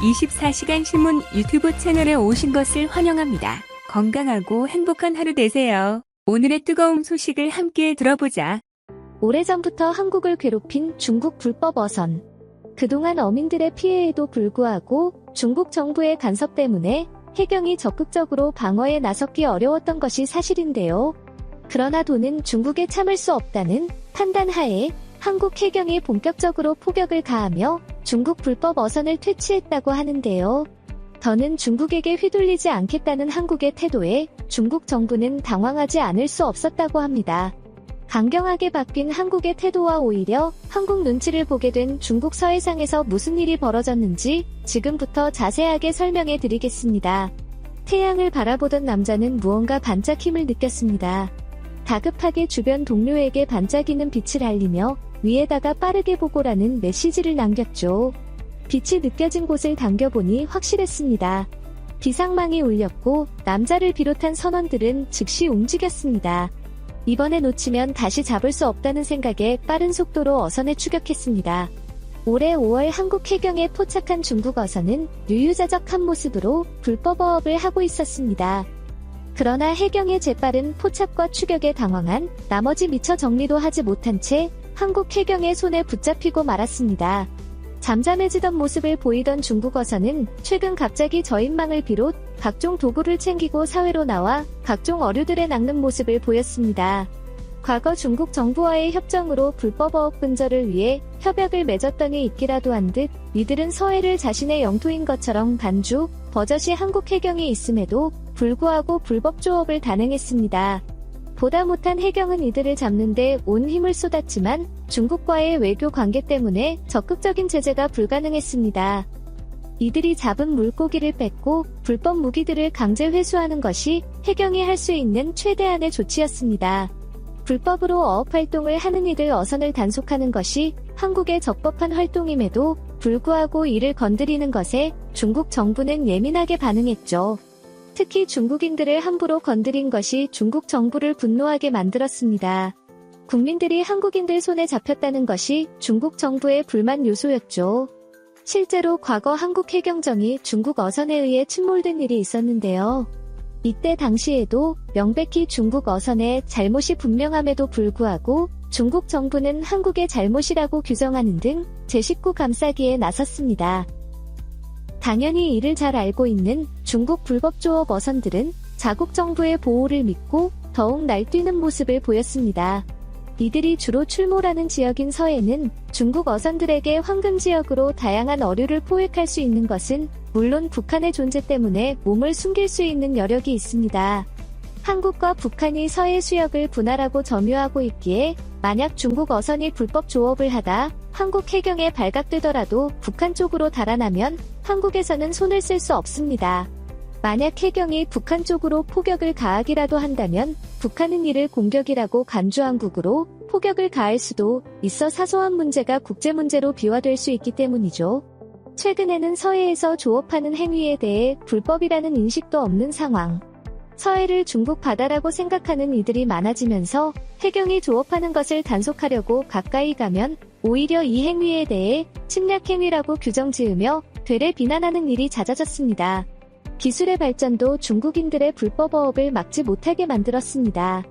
24시간 신문 유튜브 채널에 오신 것을 환영합니다. 건강하고 행복한 하루 되세요. 오늘의 뜨거운 소식을 함께 들어보자. 오래전부터 한국을 괴롭힌 중국 불법 어선. 그동안 어민들의 피해에도 불구하고 중국 정부의 간섭 때문에 해경이 적극적으로 방어에 나섰기 어려웠던 것이 사실인데요. 그러나 도는 중국에 참을 수 없다는 판단 하에 한국 해경이 본격적으로 포격을 가하며 중국 불법 어선을 퇴치했다고 하는데요. 더는 중국에게 휘둘리지 않겠다는 한국의 태도에 중국 정부는 당황하지 않을 수 없었다고 합니다. 강경하게 바뀐 한국의 태도와 오히려 한국 눈치를 보게 된 중국 서해상에서 무슨 일이 벌어졌는지 지금부터 자세하게 설명해 드리겠습니다. 태양을 바라보던 남자는 무언가 반짝 힘을 느꼈습니다. 다급하게 주변 동료에게 반짝이는 빛을 알리며 위에다가 빠르게 보고라는 메시지를 남겼죠. 빛이 느껴진 곳을 당겨보니 확실했습니다. 비상망이 울렸고 남자를 비롯한 선원들은 즉시 움직였습니다. 이번에 놓치면 다시 잡을 수 없다는 생각에 빠른 속도로 어선에 추격했습니다. 올해 5월 한국 해경에 포착한 중국 어선은 유유자적한 모습으로 불법 어업을 하고 있었습니다. 그러나 해경의 재빠른 포착과 추격에 당황한 나머지 미처 정리도 하지 못한 채 한국 해경의 손에 붙잡히고 말았습니다. 잠잠해지던 모습을 보이던 중국 어선은 최근 갑자기 저인망을 비롯 각종 도구를 챙기고 사회로 나와 각종 어류들에 낚는 모습을 보였습니다. 과거 중국 정부와의 협정으로 불법 어업 근절을 위해 협약을 맺었더니 있기라도 한 듯 이들은 서해를 자신의 영토인 것처럼 간주, 버젓이 한국 해경이 있음에도 불구하고 불법 조업을 단행했습니다. 보다 못한 해경은 이들을 잡는데 온 힘을 쏟았지만 중국과의 외교 관계 때문에 적극적인 제재가 불가능했습니다. 이들이 잡은 물고기를 뺏고 불법 무기들을 강제 회수하는 것이 해경이 할 수 있는 최대한의 조치였습니다. 불법으로 어업 활동을 하는 이들 어선을 단속하는 것이 한국의 적법한 활동임에도 불구하고 이를 건드리는 것에 중국 정부는 예민하게 반응했죠. 특히 중국인들을 함부로 건드린 것이 중국 정부를 분노하게 만들었습니다. 국민들이 한국인들 손에 잡혔다는 것이 중국 정부의 불만 요소였죠. 실제로 과거 한국 해경정이 중국 어선에 의해 침몰된 일이 있었는데요. 이때 당시에도 명백히 중국 어선의 잘못이 분명함에도 불구하고 중국 정부는 한국의 잘못이라고 규정하는 등 제19 감싸기에 나섰습니다. 당연히 이를 잘 알고 있는 중국 불법 조업 어선들은 자국 정부의 보호를 믿고 더욱 날뛰는 모습을 보였습니다. 이들이 주로 출몰하는 지역인 서해는 중국 어선들에게 황금지역으로 다양한 어류를 포획할 수 있는 것은 물론 북한의 존재 때문에 몸을 숨길 수 있는 여력이 있습니다. 한국과 북한이 서해 수역을 분할하고 점유하고 있기에 만약 중국 어선이 불법 조업을 하다 한국 해경에 발각되더라도 북한 쪽으로 달아나면 한국에서는 손을 쓸 수 없습니다. 만약 해경이 북한 쪽으로 포격을 가하기라도 한다면 북한은 이를 공격이라고 간주한국으로 포격을 가할 수도 있어 사소한 문제가 국제문제로 비화될 수 있기 때문이죠. 최근에는 서해에서 조업하는 행위에 대해 불법이라는 인식도 없는 상황. 서해를 중국 바다라고 생각하는 이들이 많아지면서 해경이 조업하는 것을 단속하려고 가까이 가면 오히려 이 행위에 대해 침략 행위라고 규정 지으며 되레 비난하는 일이 잦아졌습니다. 기술의 발전도 중국인들의 불법 어업을 막지 못하게 만들었습니다.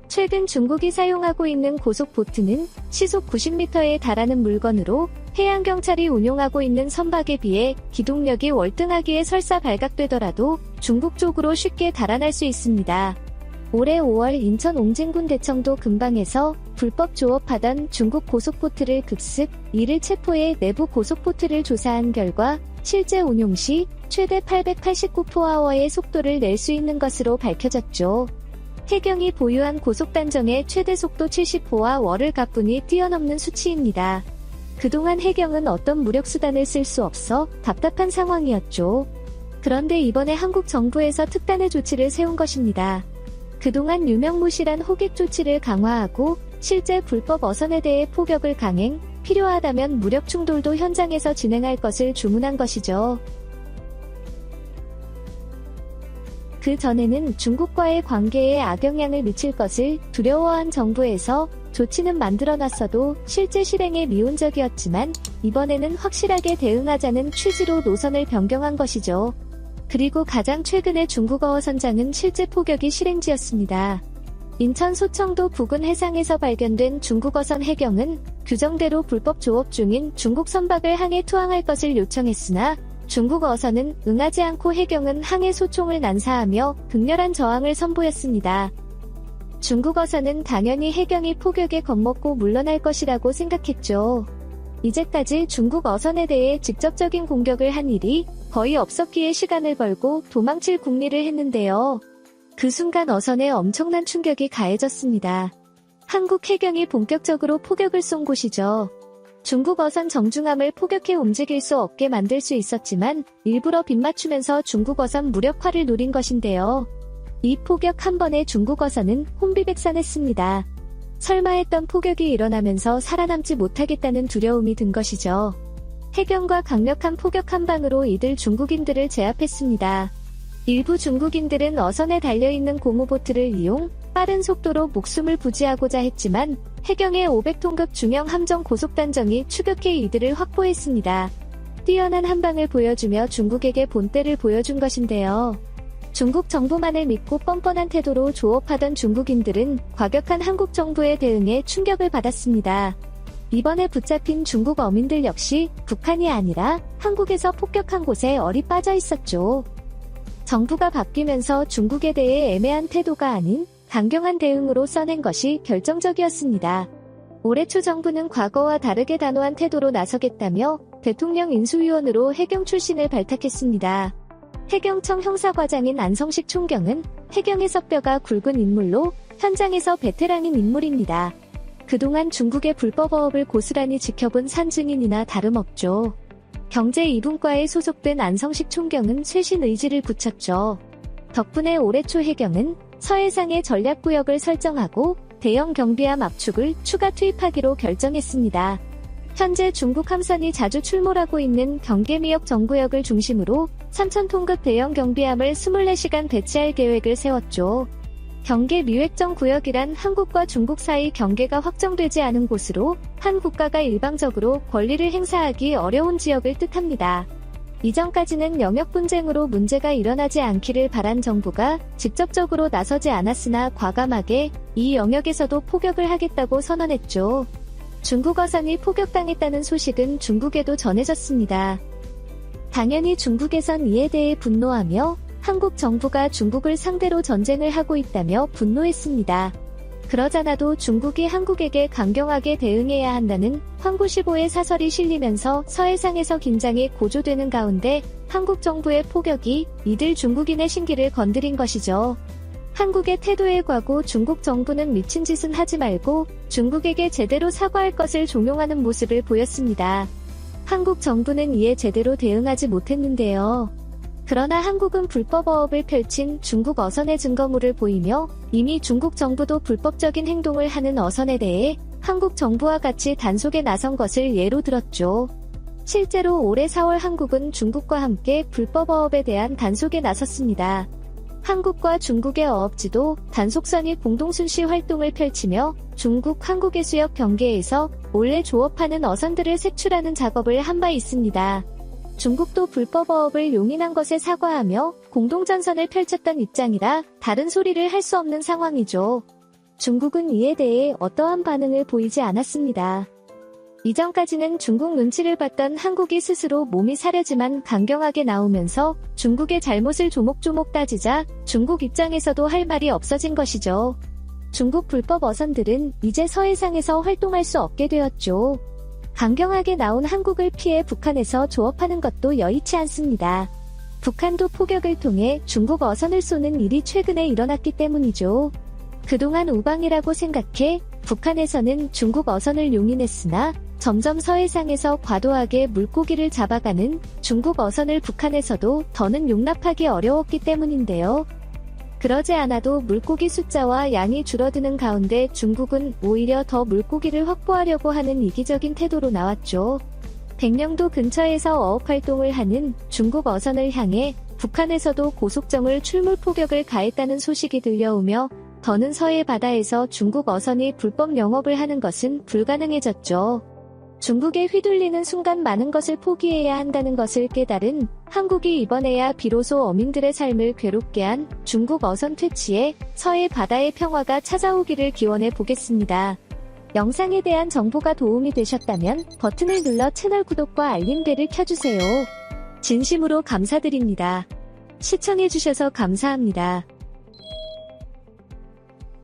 최근 중국이 사용하고 있는 고속보트는 시속 90m에 달하는 물건으로 해양경찰이 운용하고 있는 선박에 비해 기동력이 월등하기에 설사 발각되더라도 중국 쪽으로 쉽게 달아날 수 있습니다. 올해 5월 인천 옹진군 대청도 근방에서 불법 조업하던 중국 고속보트를 급습, 이를 체포해 내부 고속보트를 조사한 결과 실제 운용 시 최대 889포아워의 속도를 낼 수 있는 것으로 밝혀졌죠. 해경이 보유한 고속단정의 최대 속도 70포와워를 가뿐히 뛰어넘는 수치입니다. 그동안 해경은 어떤 무력수단을 쓸 수 없어 답답한 상황이었죠. 그런데 이번에 한국 정부에서 특단의 조치를 세운 것입니다. 그동안 유명무실한 호객 조치를 강화하고 실제 불법 어선에 대해 포격을 강행, 필요하다면 무력 충돌도 현장에서 진행할 것을 주문한 것이죠. 그 전에는 중국과의 관계에 악영향을 미칠 것을 두려워한 정부에서 조치는 만들어놨어도 실제 실행에 미온적이었지만 이번에는 확실하게 대응하자는 취지로 노선을 변경한 것이죠. 그리고 가장 최근의 중국어 선장은 실제 포격이 실행지였습니다. 인천 소청도 부근 해상에서 발견된 중국어선 해경은 규정대로 불법 조업 중인 중국 선박을 항해 투항할 것을 요청했으나 중국 어선은 응하지 않고 해경은 항해 소총을 난사하며 극렬한 저항을 선보였습니다. 중국 어선은 당연히 해경이 포격에 겁먹고 물러날 것이라고 생각했죠. 이제까지 중국 어선에 대해 직접적인 공격을 한 일이 거의 없었기에 시간을 벌고 도망칠 궁리를 했는데요. 그 순간 어선에 엄청난 충격이 가해졌습니다. 한국 해경이 본격적으로 포격을 쏜 곳이죠. 중국 어선 정중함을 폭격해 움직일 수 없게 만들 수 있었지만 일부러 빗맞추면서 중국 어선 무력화를 노린 것인데요. 이 포격 한 번에 중국 어선은 혼비백산했습니다. 설마 했던 포격이 일어나면서 살아남지 못하겠다는 두려움이 든 것이죠. 해경과 강력한 포격 한 방으로 이들 중국인들을 제압했습니다. 일부 중국인들은 어선에 달려있는 고무보트를 이용 빠른 속도로 목숨을 부지하고자 했지만 해경의 500톤급 중형 함정 고속단정이 추격해 이들을 확보했습니다. 뛰어난 한방을 보여주며 중국에게 본때를 보여준 것인데요. 중국 정부만을 믿고 뻔뻔한 태도로 조업하던 중국인들은 과격한 한국 정부의 대응에 충격을 받았습니다. 이번에 붙잡힌 중국 어민들 역시 북한이 아니라 한국에서 폭격한 곳에 얼이 빠져 있었죠. 정부가 바뀌면서 중국에 대해 애매한 태도가 아닌 강경한 대응으로 써낸 것이 결정적이었습니다. 올해 초 정부는 과거와 다르게 단호한 태도로 나서겠다며 대통령 인수위원으로 해경 출신을 발탁했습니다. 해경청 형사과장인 안성식 총경은 해경에서 뼈가 굵은 인물로 현장에서 베테랑인 인물입니다. 그동안 중국의 불법어업을 고스란히 지켜본 산증인이나 다름없죠. 경제 2분과에 소속된 안성식 총경은 쇄신 의지를 붙였죠. 덕분에 올해 초 해경은 서해상의 전략구역을 설정하고 대형 경비함 압축을 추가 투입하기로 결정했습니다. 현재 중국 함선이 자주 출몰하고 있는 경계미역 정구역을 중심으로 3,000톤급 대형 경비함을 24시간 배치할 계획을 세웠죠. 경계미획정 구역이란 한국과 중국 사이 경계가 확정되지 않은 곳으로 한 국가가 일방적으로 권리를 행사하기 어려운 지역을 뜻합니다. 이전까지는 영역 분쟁으로 문제가 일어나지 않기를 바란 정부가 직접적으로 나서지 않았으나 과감하게 이 영역에서도 포격을 하겠다고 선언했죠. 중국 어선이 포격당했다는 소식은 중국에도 전해졌습니다. 당연히 중국에선 이에 대해 분노하며 한국 정부가 중국을 상대로 전쟁을 하고 있다며 분노했습니다. 그러잖아도 중국이 한국에게 강경하게 대응해야 한다는 황구시보의 사설이 실리면서 서해상에서 긴장이 고조되는 가운데 한국 정부의 포격이 이들 중국인의 신기를 건드린 것이죠. 한국의 태도에 과고 중국 정부는 미친 짓은 하지 말고 중국에게 제대로 사과할 것을 종용하는 모습을 보였습니다. 한국 정부는 이에 제대로 대응하지 못했는데요. 그러나 한국은 불법어업을 펼친 중국 어선의 증거물을 보이며 이미 중국 정부도 불법적인 행동을 하는 어선에 대해 한국 정부와 같이 단속에 나선 것을 예로 들었죠. 실제로 올해 4월 한국은 중국과 함께 불법어업에 대한 단속에 나섰습니다. 한국과 중국의 어업지도 단속선이 공동순시 활동을 펼치며 중국 한국의 수역 경계에서 올해 조업하는 어선들을 색출하는 작업을 한 바 있습니다. 중국도 불법어업을 용인한 것에 사과하며 공동전선을 펼쳤던 입장이라 다른 소리를 할 수 없는 상황이죠. 중국은 이에 대해 어떠한 반응을 보이지 않았습니다. 이전까지는 중국 눈치를 봤던 한국이 스스로 몸이 사려지만 강경하게 나오면서 중국의 잘못을 조목조목 따지자 중국 입장에서도 할 말이 없어진 것이죠. 중국 불법 어선들은 이제 서해상에서 활동할 수 없게 되었죠. 강경하게 나온 한국을 피해 북한에서 조업하는 것도 여의치 않습니다. 북한도 포격을 통해 중국 어선을 쏘는 일이 최근에 일어났기 때문이죠. 그동안 우방이라고 생각해 북한에서는 중국 어선을 용인했으나 점점 서해상에서 과도하게 물고기를 잡아가는 중국 어선을 북한에서도 더는 용납하기 어려웠기 때문인데요. 그러지 않아도 물고기 숫자와 양이 줄어드는 가운데 중국은 오히려 더 물고기를 확보하려고 하는 이기적인 태도로 나왔죠. 백령도 근처에서 어업 활동을 하는 중국 어선을 향해 북한에서도 고속정을 출몰 포격을 가했다는 소식이 들려오며 더는 서해 바다에서 중국 어선이 불법 영업을 하는 것은 불가능해졌죠. 중국에 휘둘리는 순간 많은 것을 포기해야 한다는 것을 깨달은 한국이 이번에야 비로소 어민들의 삶을 괴롭게 한 중국 어선 퇴치에 서해 바다의 평화가 찾아오기를 기원해 보겠습니다. 영상에 대한 정보가 도움이 되셨다면 버튼을 눌러 채널 구독과 알림벨을 켜주세요. 진심으로 감사드립니다. 시청해주셔서 감사합니다.